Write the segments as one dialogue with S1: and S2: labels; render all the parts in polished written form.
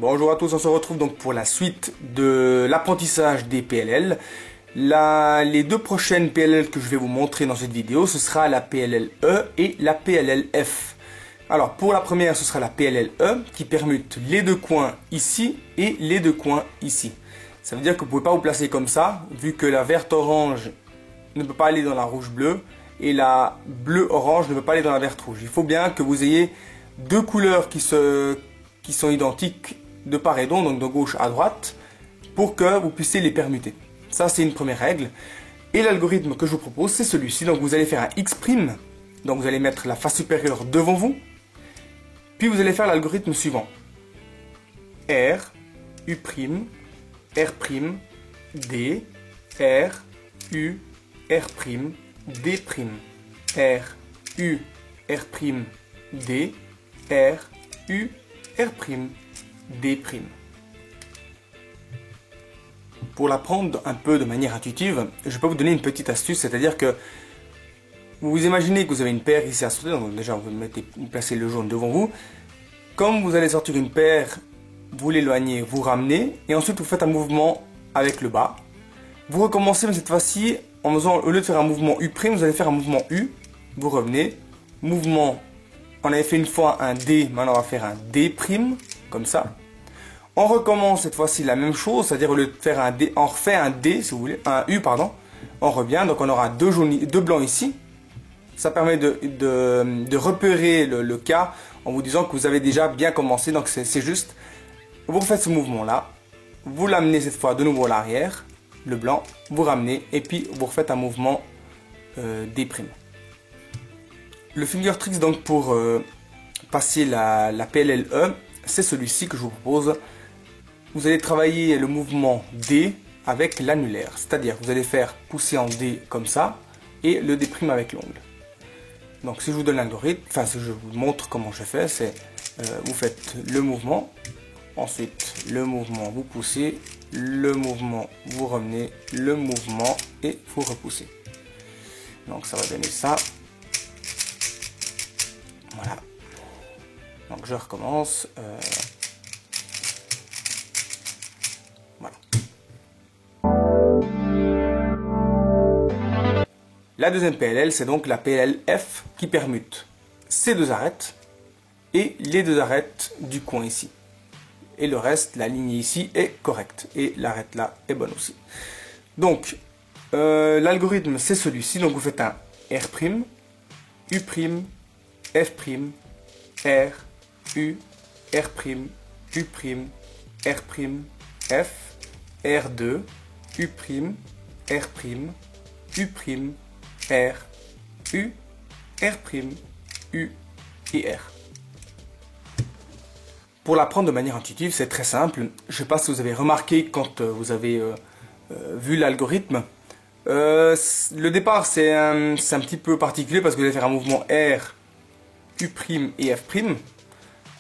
S1: Bonjour à tous, on se retrouve donc pour la suite de l'apprentissage des PLL. Les deux prochaines PLL que je vais vous montrer dans cette vidéo, ce sera la PLL E et la PLL F. Alors pour la première, ce sera la PLL E qui permute les deux coins ici et les deux coins ici. Ça veut dire que vous ne pouvez pas vous placer comme ça, vu que la verte orange ne peut pas aller dans la rouge bleue et la bleu orange ne peut pas aller dans la verte rouge. Il faut bien que vous ayez deux couleurs qui sont identiques de part et d'autre, donc de gauche à droite, pour que vous puissiez les permuter. Ça, c'est une première règle. Et l'algorithme que je vous propose, c'est celui-ci. Donc vous allez faire un X', donc vous allez mettre la face supérieure devant vous, puis vous allez faire l'algorithme suivant. R, U', R', D, R, U, R', D', R, U, R', D, R, U, R', D'. Pour l'apprendre un peu de manière intuitive, je peux vous donner une petite astuce, c'est-à-dire que vous imaginez que vous avez une paire ici à sortir, donc déjà vous placez le jaune devant vous. Comme vous allez sortir une paire, vous l'éloignez, vous ramenez, et ensuite vous faites un mouvement avec le bas. Vous recommencez, mais cette fois-ci, en faisant, au lieu de faire un mouvement U', vous allez faire un mouvement U, vous revenez, mouvement, on avait fait une fois un D, maintenant on va faire un D', comme ça. On recommence cette fois-ci la même chose, c'est-à-dire au lieu de faire un D, on refait un D, si vous voulez, un U, pardon. On revient, donc on aura deux blancs ici. Ça permet de repérer le cas en vous disant que vous avez déjà bien commencé, donc c'est juste, vous refaites ce mouvement-là, vous l'amenez cette fois de nouveau à l'arrière, le blanc, vous ramenez, et puis vous refaites un mouvement D'. Le finger tricks donc pour passer la PLL E, c'est celui-ci que je vous propose. Vous allez travailler le mouvement D avec l'annulaire, c'est-à-dire vous allez faire pousser en D comme ça et le D' avec l'ongle. Donc si je vous donne l'algorithme, enfin si je vous montre comment je fais, c'est vous faites le mouvement, ensuite le mouvement vous poussez, le mouvement vous remenez, le mouvement et vous repoussez. Donc ça va donner ça. Voilà. Donc je recommence. Voilà. La deuxième PLL, c'est donc la PLL F qui permute ces deux arêtes et les deux arêtes du coin ici. Et le reste, la ligne ici est correcte. Et l'arête là est bonne aussi. Donc, l'algorithme c'est celui-ci. Donc vous faites un R', U', F', R, U, R', U', R', F, R2, U', R', U', R, U, R', U et R. Pour l'apprendre de manière intuitive, c'est très simple. Je ne sais pas si vous avez remarqué quand vous avez vu l'algorithme. Le départ, c'est un petit peu particulier parce que vous allez faire un mouvement R, U' et F'.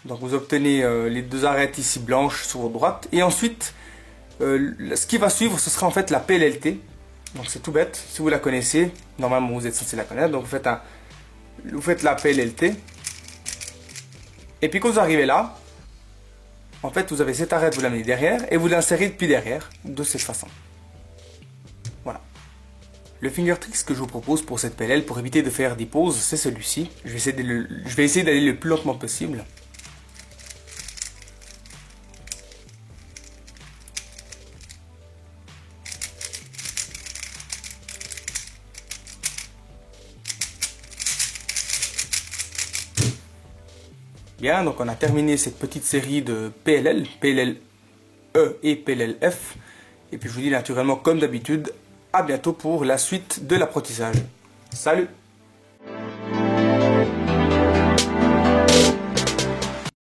S1: Donc vous obtenez les deux arêtes ici blanches sur votre droite. Et ensuite, ce qui va suivre, ce sera en fait la PLLT. Donc c'est tout bête. Si vous la connaissez, normalement vous êtes censé la connaître. Donc vous faites la PLLT. Et puis quand vous arrivez là, en fait vous avez cette arête, vous l'amenez derrière et vous l'insérez depuis derrière de cette façon. Voilà. Le finger tricks que je vous propose pour cette PLL, pour éviter de faire des pauses, c'est celui-ci. Je vais essayer d'aller le plus lentement possible. Bien, donc on a terminé cette petite série de PLL, PLL E et PLL F. Et puis je vous dis naturellement comme d'habitude, à bientôt pour la suite de l'apprentissage. Salut!